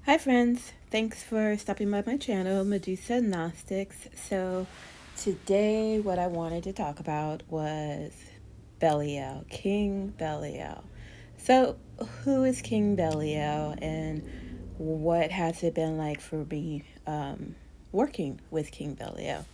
Hi friends, thanks for stopping by my channel, Medusa Gnostics. So today what I wanted to talk about was Belial, King Belial. So who is King Belial and what has it been like for me working with King Belial?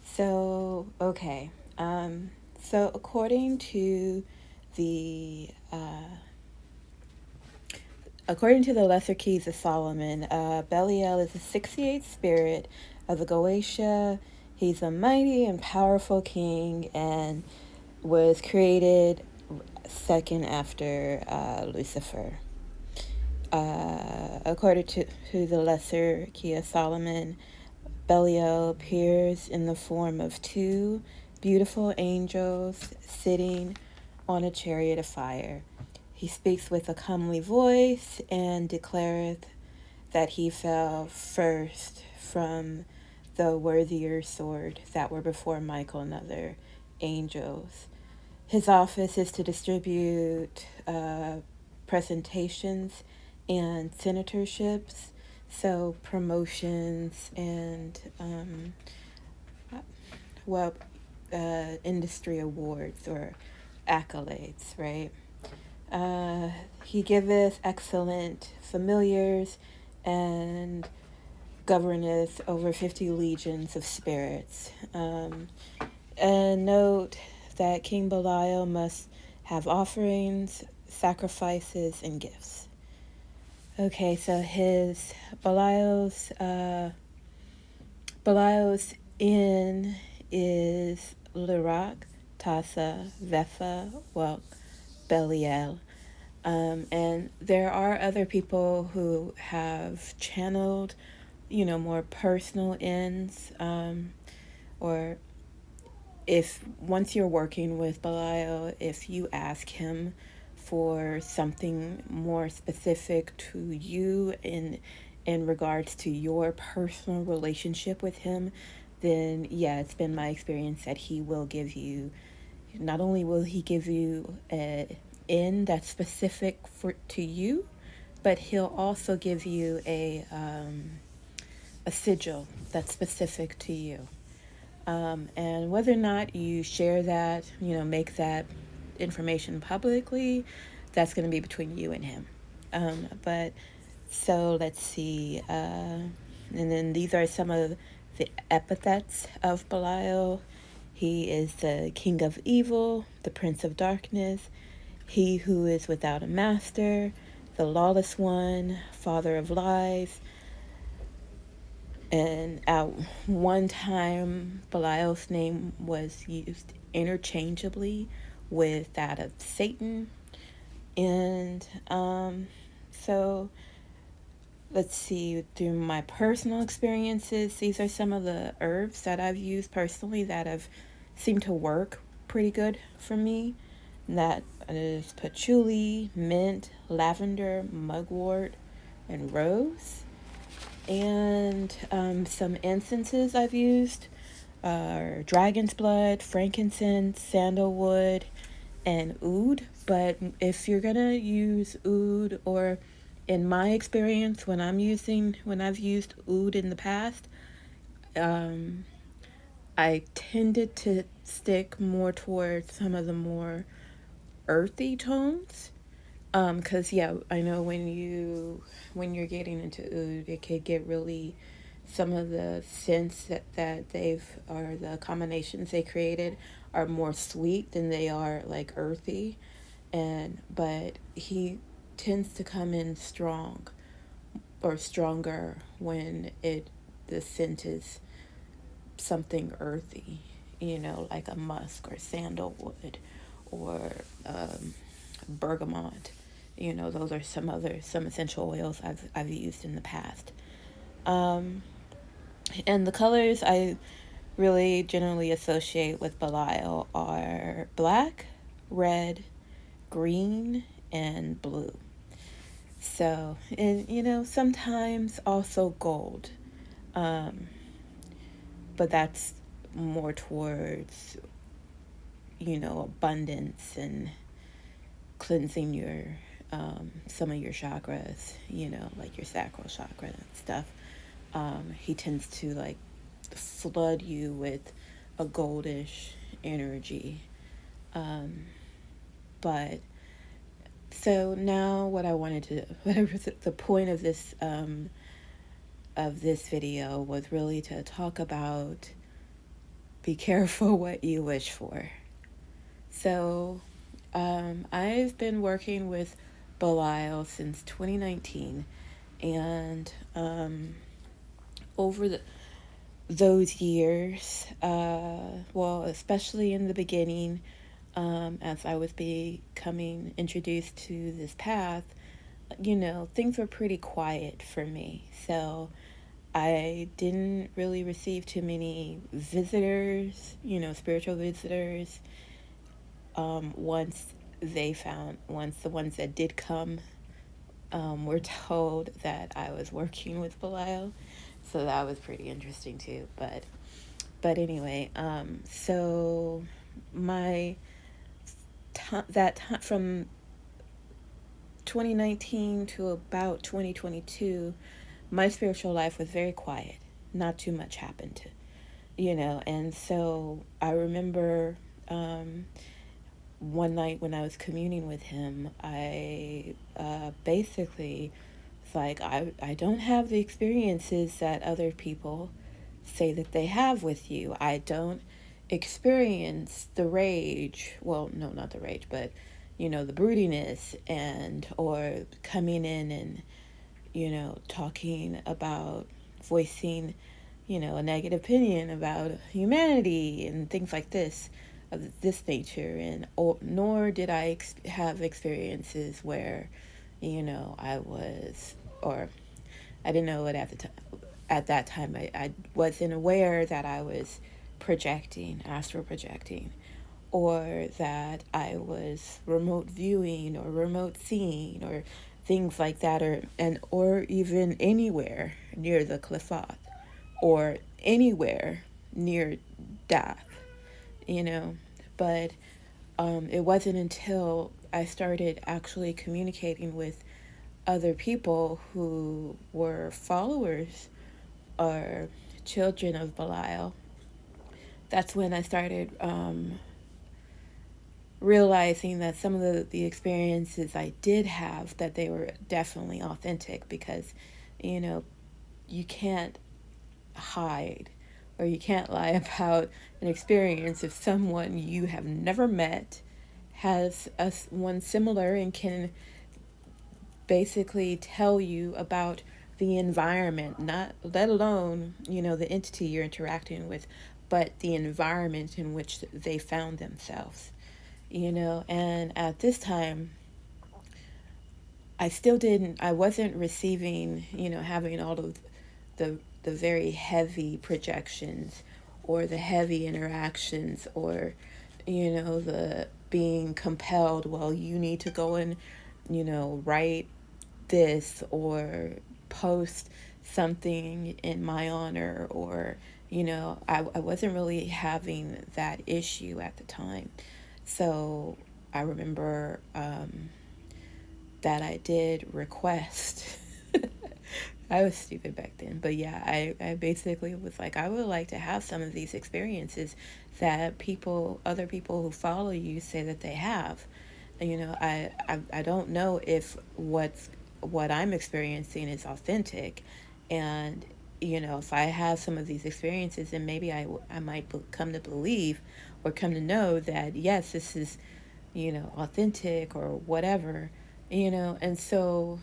So, okay. So according to the Lesser Keys of Solomon, Belial is the 68th spirit of the Goetia. He's a mighty and powerful king and was created second after Lucifer. According to the Lesser Key of Solomon, Belial appears in the form of two beautiful angels sitting on a chariot of fire. He speaks with a comely voice and declareth that he fell first from the worthier sword that were before Michael and other angels. His office is to distribute presentations and senatorships, so promotions and well, industry awards or accolades, right? He giveth excellent familiars and governeth over 50 legions of spirits. And note that King Belial must have offerings, sacrifices, and gifts. Okay, so his Belial's inn is Lirak, Tasa, Vefa, well, Belial. And there are other people who have channeled, more personal ends, or if once you're working with Belial, if you ask him for something more specific to you in regards to your personal relationship with him, then yeah, it's been my experience that he will give you, not only will he give you a in that's specific to you, but he'll also give you a sigil that's specific to you. And whether or not you share that, make that information publicly, that's going to be between you and him. But so let's see. And then these are some of the epithets of Belial. He is the king of evil, the prince of darkness, he who is without a master, the lawless one, father of lies. And at one time, Belial's name was used interchangeably with that of Satan. And so let's see, through my personal experiences, these are some of the herbs that I've used personally that have seemed to work pretty good for me. That is patchouli, mint, lavender, mugwort, and rose. And some incenses I've used are dragon's blood, frankincense, sandalwood, and oud. But if you're gonna use oud, or in my experience, when I've used oud in the past, I tended to stick more towards some of the more earthy tones. Cause yeah, I know when you're getting into oud, it could get really, some of the scents that they've, or the combinations they created are more sweet than they are like earthy. But he tends to come in strong or stronger when the scent is something earthy, like a musk or sandalwood or bergamot. Those are some essential oils I've used in the past. And the colors I really generally associate with Belial are black, red, green, and blue. So, and sometimes also gold. Um, but that's more towards, abundance and cleansing some of your chakras, like your sacral chakra and stuff. He tends to like flood you with a goldish energy. But so now what I wanted to, whatever the point of this video was really to talk about be careful what you wish for. So I've been working with Belial since 2019, and over those years, well, especially in the beginning, as I was becoming introduced to this path, things were pretty quiet for me. So I didn't really receive too many visitors, spiritual visitors. Once the ones that did come, were told that I was working with Belial. So that was pretty interesting too. But anyway, so my that time from 2019 to about 2022, my spiritual life was very quiet. Not too much happened, and so I remember one night when I was communing with him, I basically was like, I don't have the experiences that other people say that they have with you. I don't experience the rage. Well, no, not the rage, but, the broodiness or coming in and, talking about voicing, a negative opinion about humanity and things like this, of this nature. And nor did I have experiences where, I was, or I didn't know it at the time. At that time, I wasn't aware that I was projecting, astral projecting, or that I was remote viewing or remote seeing or things like that, or even anywhere near the Qliphoth or anywhere near death, But it wasn't until I started actually communicating with other people who were followers or children of Belial, that's when I started realizing that some of the experiences I did have, that they were definitely authentic, because, you can't hide or you can't lie about an experience if someone you have never met has one similar and can basically tell you about the environment, not let alone, the entity you're interacting with, but the environment in which they found themselves, and at this time I wasn't receiving, having all of the very heavy projections or the heavy interactions, or, the being compelled, well, you need to go and, write this or post something in my honor, or, I wasn't really having that issue at the time. So I remember that I did request. I was stupid back then, but yeah, I basically was like, I would like to have some of these experiences that other people who follow you say that they have. I don't know if what I'm experiencing is authentic, and if I have some of these experiences, then maybe I might come to believe or come to know that yes, this is authentic or whatever, and so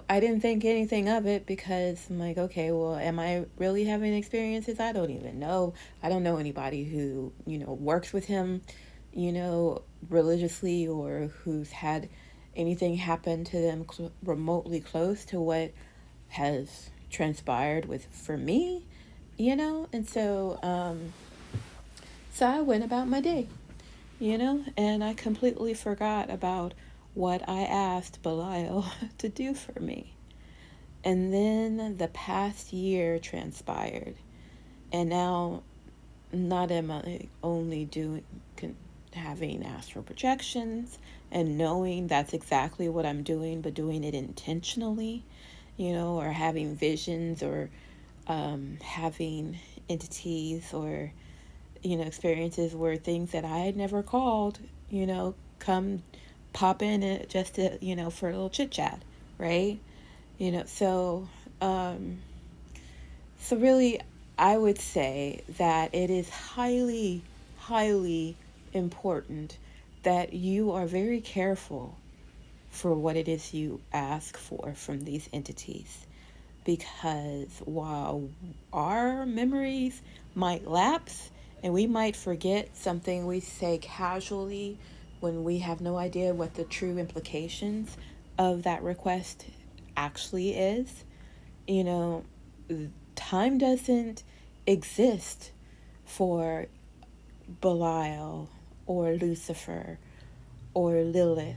I didn't think anything of it, because I'm like, okay, well, am I really having experiences? I don't even know. I don't know anybody who, works with him, religiously, or who's had anything happen to them remotely close to what has transpired for me, and so I went about my day, and I completely forgot about what I asked Belial to do for me. And then the past year transpired, and now not am I only having astral projections and knowing that's exactly what I'm doing, but doing it intentionally, or having visions, or having entities, or experiences where things that I had never called, come pop in just to, for a little chit chat, right? So so really, I would say that it is highly, highly important that you are very careful for what it is you ask for from these entities, because while our memories might lapse and we might forget something we say casually when we have no idea what the true implications of that request actually is, you know, time doesn't exist for Belial or Lucifer or Lilith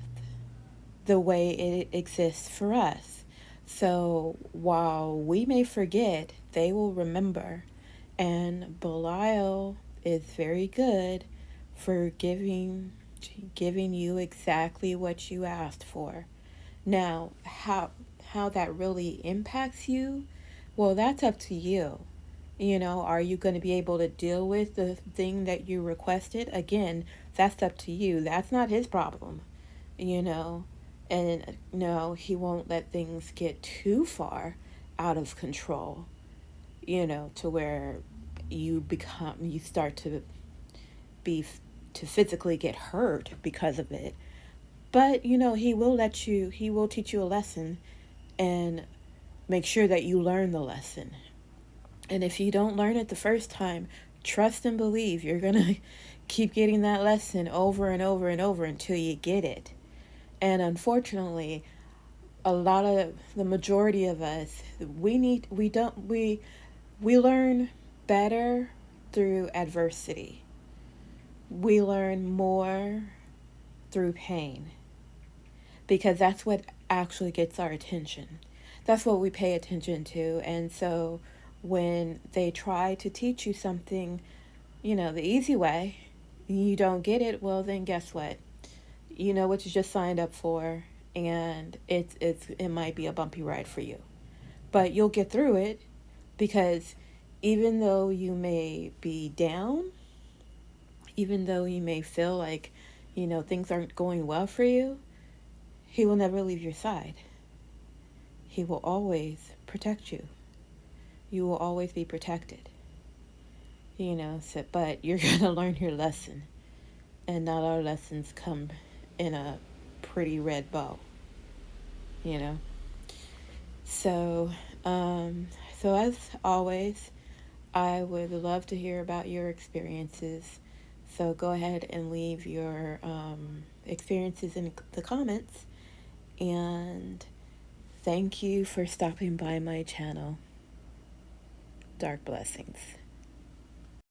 the way it exists for us. So while we may forget, they will remember. And Belial is very good for giving you exactly what you asked for. Now, how that really impacts you, well, that's up to you. Are you going to be able to deal with the thing that you requested? Again, that's up to you. That's not his problem, you know. And no, he won't let things get too far out of control, to where you start to be, to physically get hurt because of it. But, he will teach you a lesson and make sure that you learn the lesson. And if you don't learn it the first time, trust and believe you're going to keep getting that lesson over and over and over until you get it. And unfortunately, the majority of us, we learn better through adversity. We learn more through pain, because that's what actually gets our attention. That's what we pay attention to. And so when they try to teach you something, the easy way, you don't get it, well, then guess what? You know what you just signed up for, and it might be a bumpy ride for you. But you'll get through it, because even though you may be down, even though you may feel like, things aren't going well for you, he will never leave your side. He will always protect you. You will always be protected. But you're going to learn your lesson. And not all lessons come in a pretty red bow, you know. So, so as always, I would love to hear about your experiences. So go ahead and leave your experiences in the comments. And thank you for stopping by my channel. Dark blessings.